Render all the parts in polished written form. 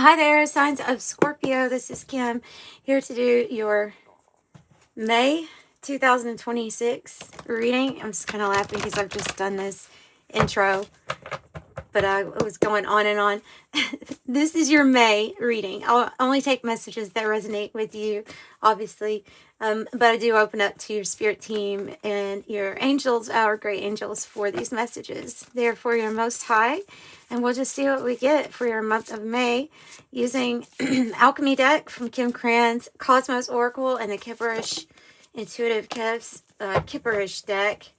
Hi there, signs of Scorpio. This is Kim here to do your May 2026 reading. I'm just kind of laughing because I've just done this intro, but I was going on and on. This is your May reading. I'll only take messages that resonate with you, obviously, but I do open up to your spirit team and your angels, our great angels, for these messages. They're for your Most High, and we'll just see what we get for your month of May using Alchemy deck from Kim Krans, Cosmos Oracle, and the Kipperish Intuitive Kipperish deck,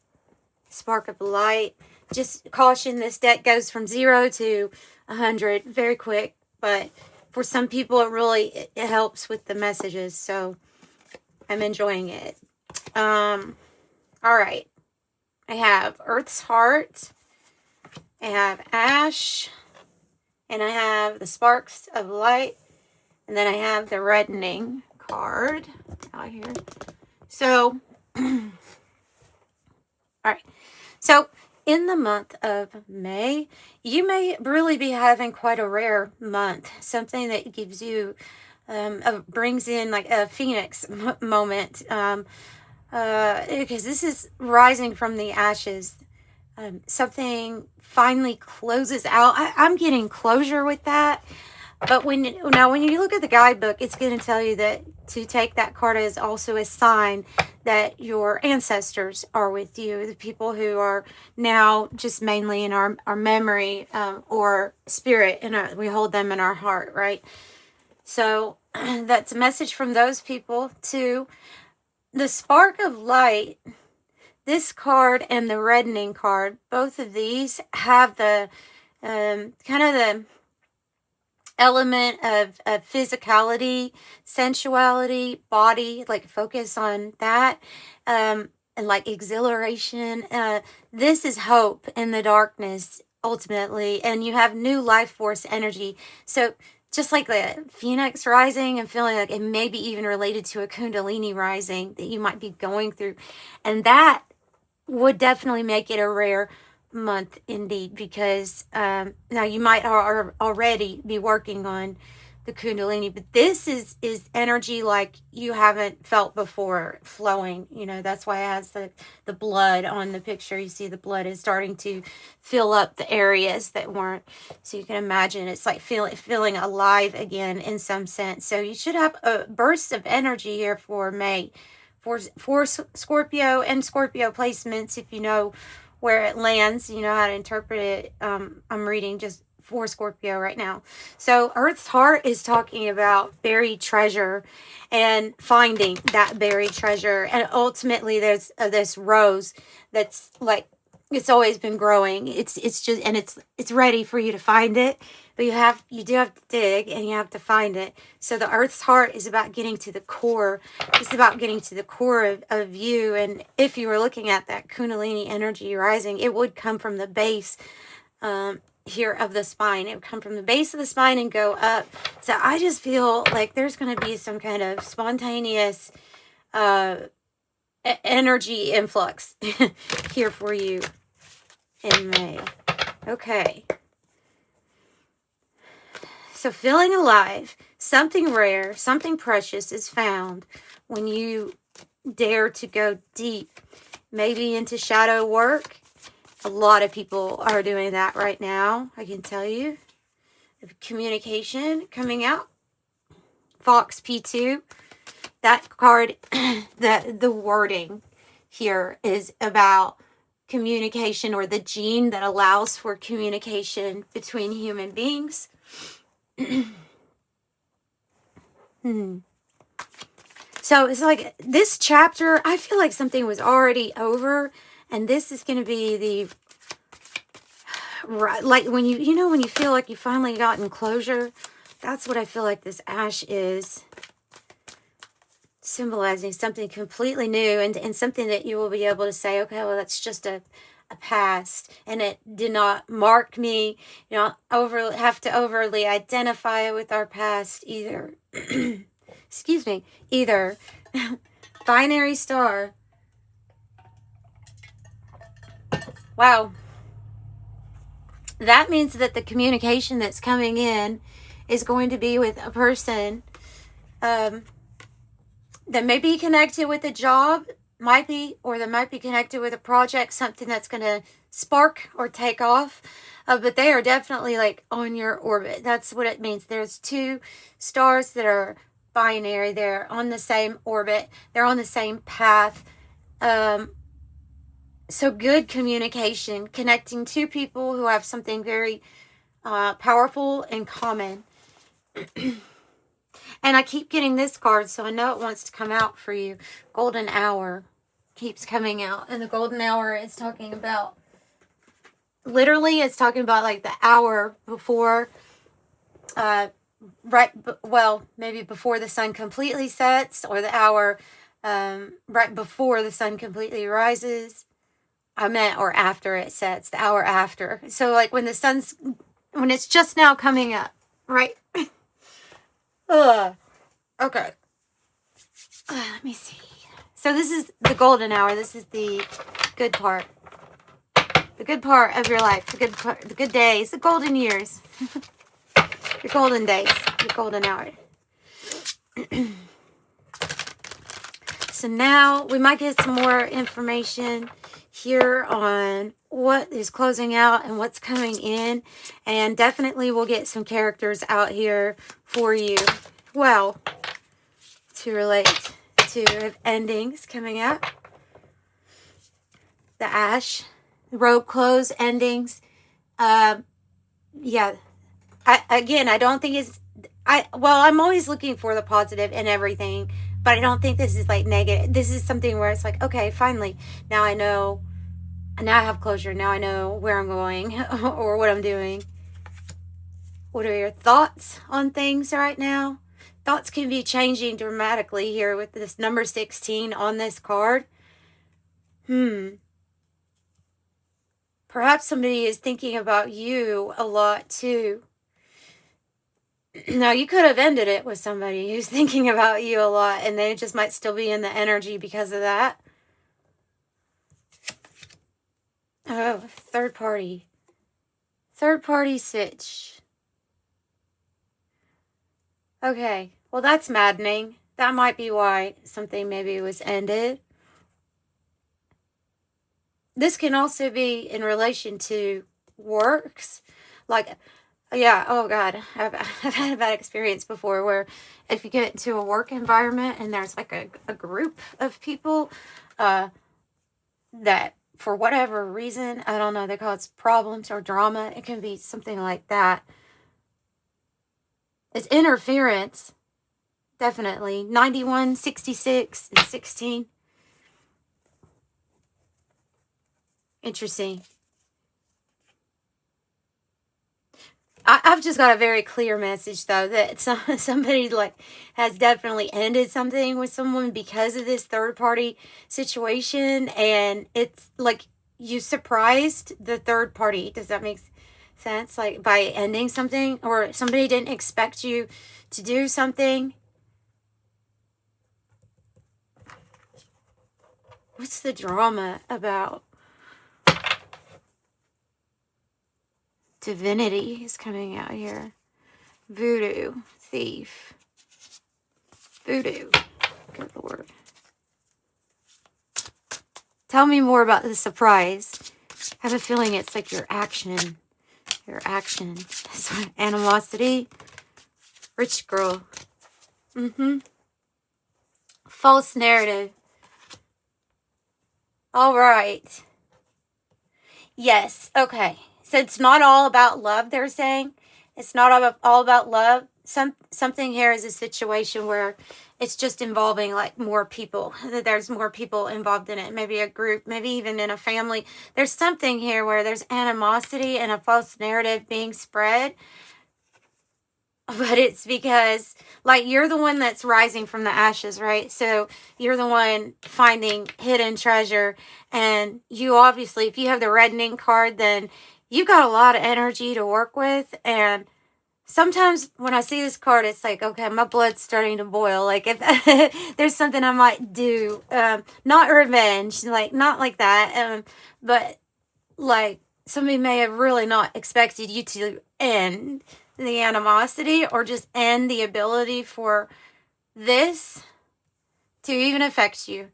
Spark of Light. Just caution, this deck goes from 0 to 100 very quick, but for some people it helps with the messages, so I'm enjoying it. All right. I have Earth's Heart, I have Ash, and I have the Sparks of Light, and then I have the Reddening card out here. So, all right. So, in the month of May, you may really be having quite a rare month. Something that gives you, brings in like a phoenix moment. Because this is rising from the ashes. Something finally closes out. I'm getting closure with that. But when you look at the guidebook, it's going to tell you that to take that card is also a sign that your ancestors are with you, the people who are now just mainly in our memory or spirit, and we hold them in our heart, right? So that's a message from those people to the Spark of Light. This card and the Reddening card, both of these have the kind of the element of physicality, sensuality, body, like focus on that, and like exhilaration. This is hope in the darkness, ultimately, and you have new life force energy. So just like the phoenix rising and feeling like it may be even related to a kundalini rising that you might be going through, and that would definitely make it a rare month indeed, because now you might already be working on the kundalini, but this is energy like you haven't felt before flowing. That's why it has the blood on the picture. You see the blood is starting to fill up the areas that weren't, so you can imagine it's like feeling alive again in some sense. So you should have a burst of energy here for May for Scorpio and Scorpio placements. If you know where it lands, you know how to interpret it. I'm reading just for Scorpio right now. So Earth's Heart is talking about buried treasure and finding that buried treasure. And ultimately there's this rose that's like, it's always been growing. It's just, and it's ready for you to find it, but you do have to dig and you have to find it. So the Earth's Heart is about getting to the core. It's about getting to the core of you. And if you were looking at that kundalini energy rising, it would come from the base here of the spine. It would come from the base of the spine and go up. So I just feel like there's going to be some kind of spontaneous energy influx here for you in May. Okay. So feeling alive, something rare, something precious is found when you dare to go deep, maybe into shadow work. A lot of people are doing that right now, I can tell you. Communication coming out. Fox P2. That card, the wording here is about communication, or the gene that allows for communication between human beings. So it's like this chapter, I feel like something was already over, and this is going to be the right, like when when you feel like you finally gotten closure. That's what I feel like this ash is symbolizing, something completely new, and something that you will be able to say, okay, well, that's just a past, and it did not mark me. Have to overly identify with our past either. Excuse me, either. Binary star. Wow. That means that the communication that's coming in is going to be with a person that may be connected with a job, or that might be connected with a project, something that's going to spark or take off. But they are definitely like on your orbit. That's what it means. There's two stars that are binary. They're on the same orbit. They're on the same path. So good communication, connecting two people who have something very powerful in common. And I keep getting this card, so I know it wants to come out for you. Golden Hour keeps coming out. And the Golden Hour is talking about, literally, it's talking about like the hour before, maybe before the sun completely sets, or the hour right before the sun completely rises. Or after it sets, the hour after. So like when it's just now coming up, right? Okay. Let me see. So this is the golden hour. This is the good part. The good part of your life. The good days. The golden years. Your golden days. Your golden hour. So now we might get some more information here on what is closing out and what's coming in. And definitely we'll get some characters out here for you. Well, to relate to endings coming up. The Ash. Robe close endings. Yeah. I don't think it's... I'm always looking for the positive in everything. But I don't think this is like negative. This is something where it's like, okay, finally, now I know. Now I have closure. Now I know where I'm going or what I'm doing. What are your thoughts on things right now? Thoughts can be changing dramatically here with this number 16 on this card. Perhaps somebody is thinking about you a lot too. Now, you could have ended it with somebody who's thinking about you a lot, and they just might still be in the energy because of that. Oh, third party. Third party sitch. Okay, well, that's maddening. That might be why something maybe was ended. This can also be in relation to works. Like... Yeah, oh God, I've had a bad experience before where if you get into a work environment and there's like a group of people that for whatever reason, I don't know, they call it problems or drama. It can be something like that. It's interference, definitely. 91, 66, and 16. Interesting. I've just got a very clear message, though, that somebody like has definitely ended something with someone because of this third-party situation, and it's like you surprised the third party. Does that make sense? Like by ending something, or somebody didn't expect you to do something. What's the drama about? Divinity is coming out here. Voodoo. Thief. Voodoo. Good Lord. Tell me more about the surprise. I have a feeling it's like your action. Your action. Animosity. Rich girl. False narrative. All right. Yes. Okay. So it's not all about love, they're saying. It's not all about love. Something here is a situation where it's just involving like more people. There's more people involved in it. Maybe a group, maybe even in a family. There's something here where there's animosity and a false narrative being spread. But it's because, like, you're the one that's rising from the ashes, right? So you're the one finding hidden treasure. And you obviously, if you have the reddening card, then you got a lot of energy to work with. And sometimes when I see this card, it's like, okay, my blood's starting to boil. Like, if there's something I might do, not revenge, like, not like that. But, like, somebody may have really not expected you to end the animosity or just end the ability for this to even affect you.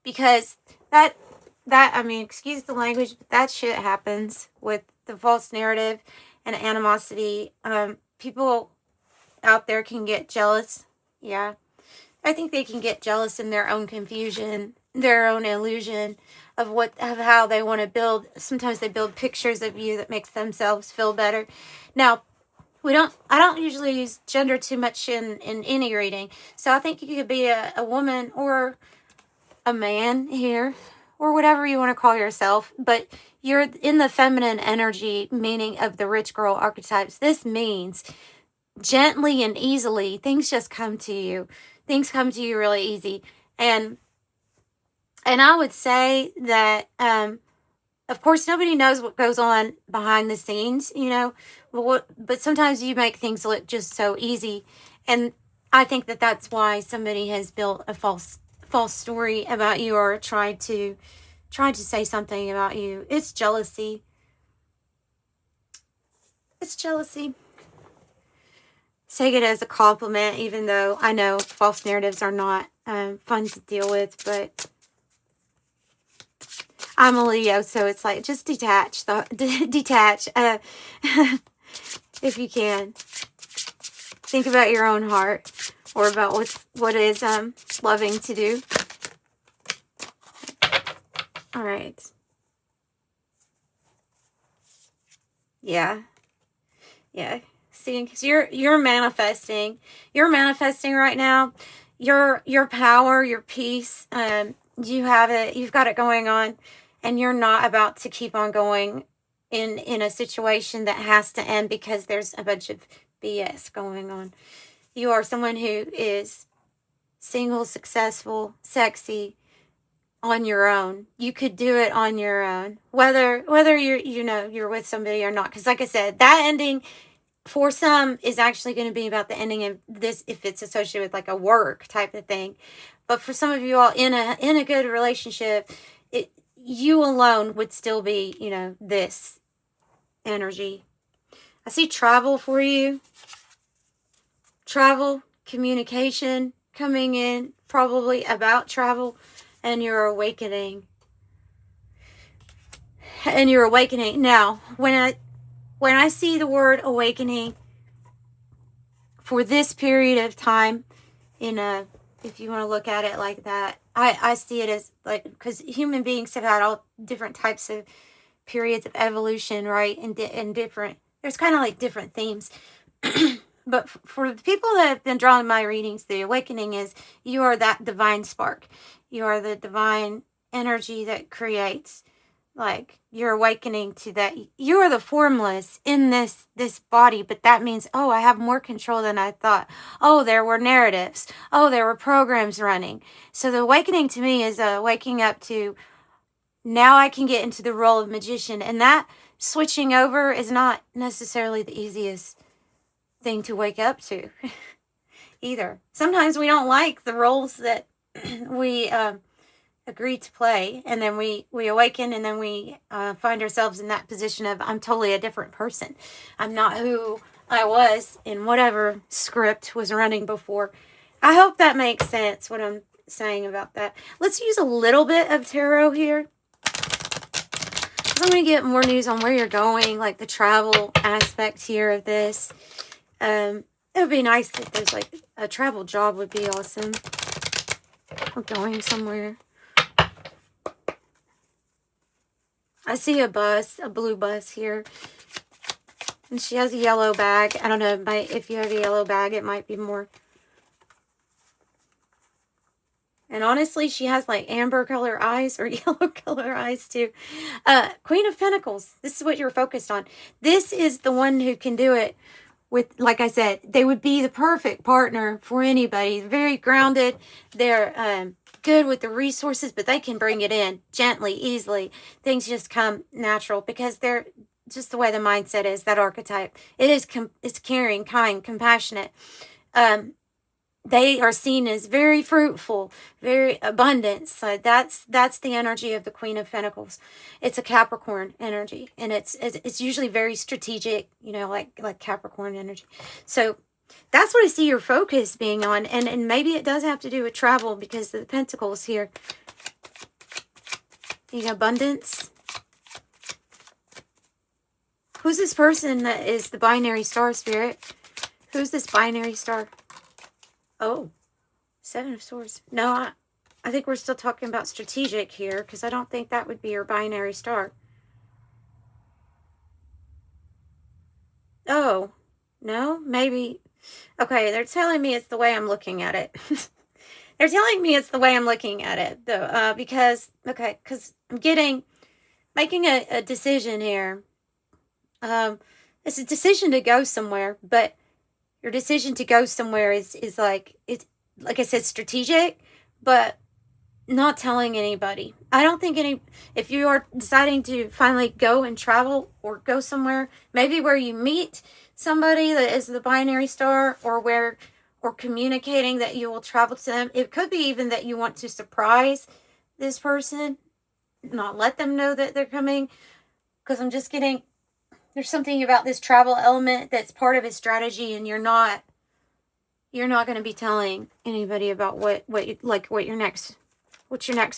Because that I mean, excuse the language, but that shit happens with the false narrative and animosity. People out there can get jealous. Yeah. I think they can get jealous in their own confusion, their own illusion of how they want to build. Sometimes they build pictures of you that makes themselves feel better. Now, I don't usually use gender too much in any reading. So I think you could be a woman or a man here, or whatever you want to call yourself, but you're in the feminine energy, meaning of the rich girl archetypes. This means gently and easily, things just come to you. Things come to you really easy. And I would say that, of course, nobody knows what goes on behind the scenes, you know, but sometimes you make things look just so easy. And I think that that's why somebody has built a false story about you, or tried to say something about you. It's jealousy. It's jealousy. Take it as a compliment, even though I know false narratives are not fun to deal with, but I'm a Leo, so it's like, just detach, if you can. Think about your own heart, or about what is loving to do. All right. Yeah. See, because you're manifesting. You're manifesting right now. Your power, your peace. You have it. You've got it going on, and you're not about to keep on going in a situation that has to end because there's a bunch of BS going on. You are someone who is single, successful, sexy, on your own. You could do it on your own, whether you're with somebody or not. Because like I said, that ending for some is actually going to be about the ending of this, if it's associated with like a work type of thing. But for some of you all in a good relationship, you alone would still be, this energy. I see travel for you. Travel, communication coming in, probably about travel, and your awakening. Now, when I see the word awakening for this period of time, if you want to look at it like that, I see it as like, because human beings have had all different types of periods of evolution, right? And different, there's kind of like different themes. But for the people that have been drawn to my readings, the awakening is you are that divine spark. You are the divine energy that creates. Like, you're awakening to that. You are the formless in this body, but that means, oh, I have more control than I thought. Oh, there were narratives. Oh, there were programs running. So the awakening to me is waking up to, now I can get into the role of magician. And that switching over is not necessarily the easiest thing to wake up to either. Sometimes we don't like the roles that we agree to play, and then we awaken, and then we find ourselves in that position of, I'm totally a different person. I'm not who I was in whatever script was running before. I hope that makes sense, what I'm saying about that. Let's use a little bit of tarot here. I'm going to get more news on where you're going, like the travel aspect here of this. It would be nice if there's like a travel job would be awesome. I'm going somewhere. I see a bus, a blue bus here. And she has a yellow bag. I don't know, if you have a yellow bag, it might be more. And honestly, she has like amber color eyes or yellow color eyes too. Queen of Pentacles. This is what you're focused on. This is the one who can do it with, like I said, they would be the perfect partner for anybody. Very grounded. They're good with the resources, but they can bring it in gently, easily. Things just come natural because they're just the way the mindset is, that archetype. It's caring, kind, compassionate. they are seen as very fruitful, very abundant. So that's the energy of the Queen of Pentacles. It's a Capricorn energy, and it's usually very strategic, you know, like Capricorn energy. So that's what I see your focus being on, and maybe it does have to do with travel because of the Pentacles here. You know, abundance. Who's this person that is the binary star, Spirit? Who's this binary star? Oh, Seven of Swords. No, I think we're still talking about strategic here, because I don't think that would be your binary star. Oh, no, maybe. Okay, they're telling me it's the way I'm looking at it. They're telling me it's the way I'm looking at it, though, because I'm making a decision here. It's a decision to go somewhere, but your decision to go somewhere is like, it's like I said, strategic, but not telling anybody. I don't think if you are deciding to finally go and travel or go somewhere, maybe where you meet somebody that is the binary star, or communicating that you will travel to them. It could be even that you want to surprise this person, not let them know that they're coming, because I'm just getting, there's something about this travel element that's part of his strategy, and you're not going to be telling anybody about what your next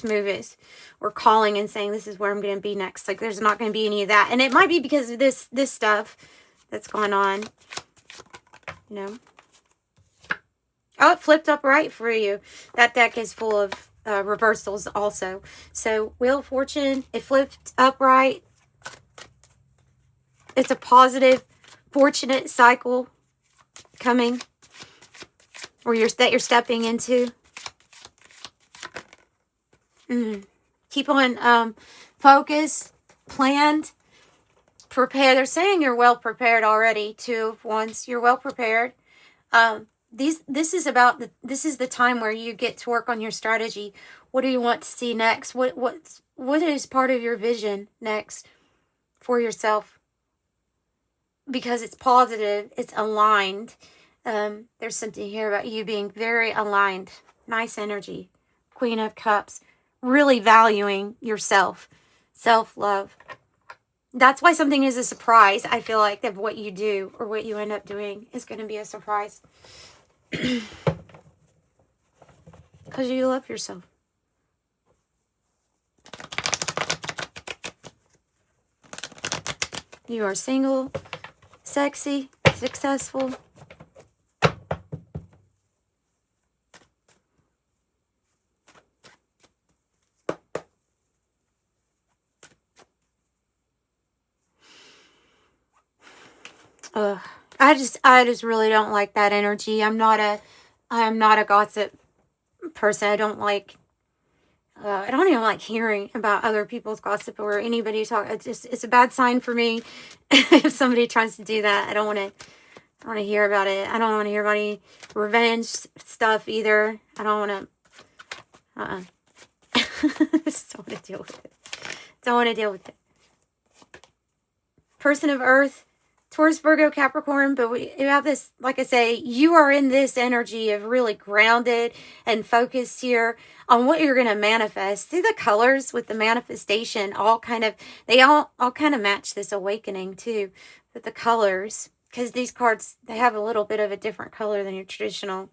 move is, or calling and saying, this is where I'm going to be next. Like, there's not going to be any of that. And it might be because of this stuff that's going on, you know. Oh, it flipped upright for you. That deck is full of reversals also. So, Wheel of Fortune, it flipped upright. It's a positive, fortunate cycle coming, or that you're stepping into. Keep on focused, planned, prepared. They're saying you're well prepared already. Two of Wands, you're well prepared. This is the time where you get to work on your strategy. What do you want to see next? What is part of your vision next for yourself? Because it's positive, it's aligned. There's something here about you being very aligned. Nice energy. Queen of Cups. Really valuing yourself. Self-love. That's why something is a surprise. I feel like that what you do or what you end up doing is going to be a surprise. Because you love yourself. You are single, sexy, successful. I just really don't like that energy. I am not a gossip person. I don't even like hearing about other people's gossip or anybody talk. It's a bad sign for me if somebody tries to do that. I don't want to hear about it. I don't want to hear about any revenge stuff either. I don't want to. Just don't want to deal with it. Don't want to deal with it. Person of Earth. Taurus, Virgo, Capricorn, but you have this, like I say, you are in this energy of really grounded and focused here on what you're going to manifest. See the colors with the manifestation, they all kind of match this awakening too, with the colors, because these cards, they have a little bit of a different color than your traditional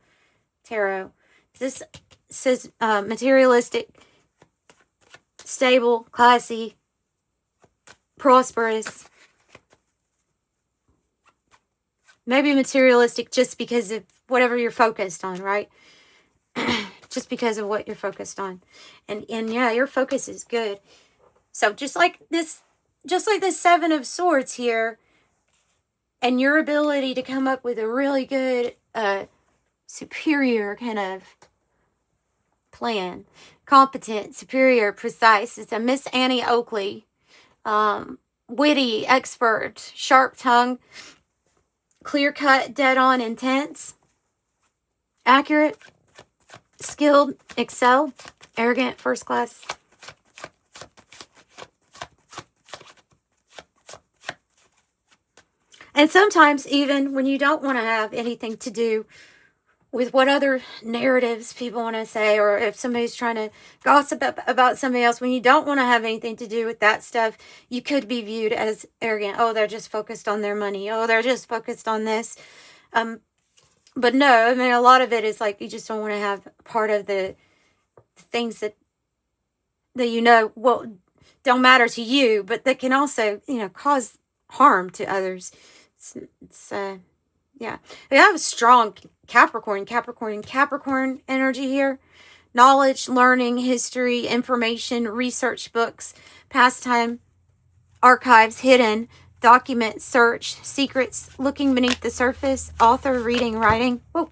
tarot. This says materialistic, stable, classy, prosperous. Maybe materialistic just because of whatever you're focused on, right? Just because of what you're focused on. And yeah, your focus is good. So just like this Seven of Swords here, and your ability to come up with a really good, superior kind of plan. Competent, superior, precise. It's a Miss Annie Oakley. Witty, expert, sharp tongue. Clear-cut, dead-on, intense, accurate, skilled, excel, arrogant, first class. And sometimes even when you don't want to have anything to do with what other narratives people want to say, or if somebody's trying to gossip about somebody else, when you don't want to have anything to do with that stuff, you could be viewed as arrogant. Oh, they're just focused on their money. Oh, they're just focused on this. But no, I mean, a lot of it is like you just don't want to have part of the things that you know, well, don't matter to you, but that can also, you know, cause harm to others. Yeah. We have a strong Capricorn energy here. Knowledge, learning, history, information, research, books, pastime, archives, hidden, document, search, secrets, looking beneath the surface, author, reading, writing. Whoa.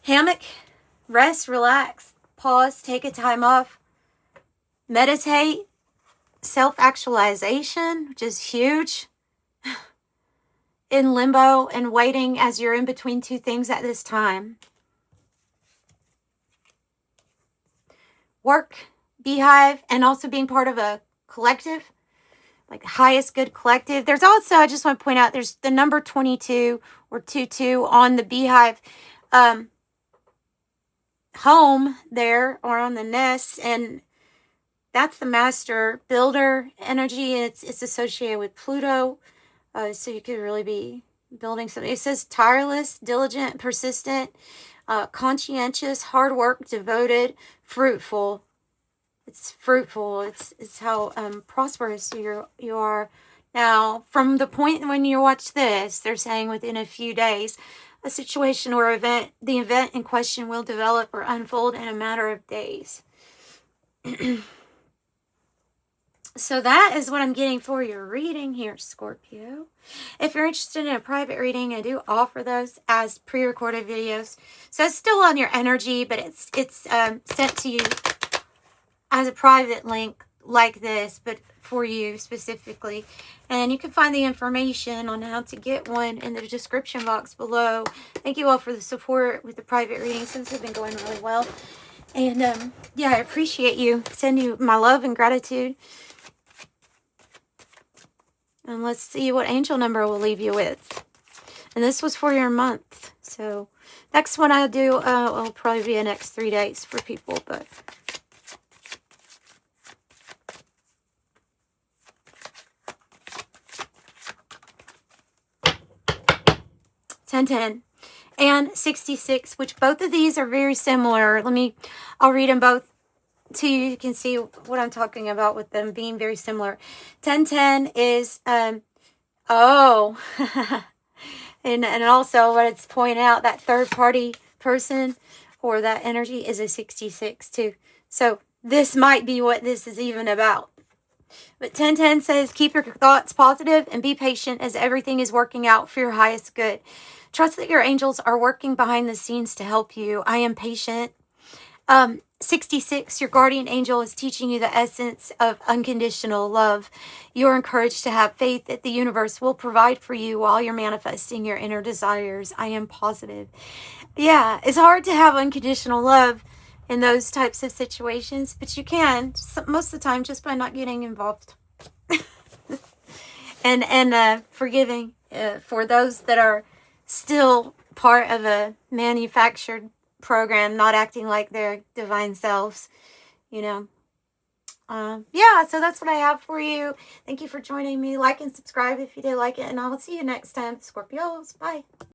Hammock, rest, relax, pause, take a time off, meditate, self-actualization, which is huge. In limbo and waiting as you're in between two things at this time. Work, beehive, and also being part of a collective, like the highest good collective. There's also, I just want to point out, there's the number 22 or 22 on the beehive home there, or on the nest, and that's the master builder energy. It's associated with Pluto. So you could really be building something. It says tireless, diligent, persistent, conscientious, hard work, devoted, fruitful. It's fruitful. It's how prosperous you are. Now, from the point when you watch this, they're saying within a few days, a situation or the event in question will develop or unfold in a matter of days. So that is what I'm getting for your reading here, Scorpio. If you're interested in a private reading, I do offer those as pre-recorded videos. So it's still on your energy, but it's sent to you as a private link like this, but for you specifically. And you can find the information on how to get one in the description box below. Thank you all for the support with the private readings, since they've been going really well. And yeah, I appreciate you. Send you my love and gratitude. And let's see what angel number we'll leave you with. And this was for your month. So next one I do will probably be the next 3 days for people. But $10 and 66, which both of these are very similar. I'll read them both to you. You can see what I'm talking about with them being very similar. 1010 is oh and also what it's pointing out, that third party person or that energy is a 66 too. So this might be what this is even about. But 1010 says, keep your thoughts positive and be patient as everything is working out for your highest good. Trust that your angels are working behind the scenes to help you. I am patient. 66, your guardian angel is teaching you the essence of unconditional love. You are encouraged to have faith that the universe will provide for you while you're manifesting your inner desires. I am positive. Yeah, it's hard to have unconditional love in those types of situations, but you can most of the time just by not getting involved. and forgiving for those that are still part of a manufactured program, not acting like their divine selves, you know. Yeah, so that's what I have for you. Thank you for joining me. Like and subscribe if you did like it, and I will see you next time, Scorpios. Bye.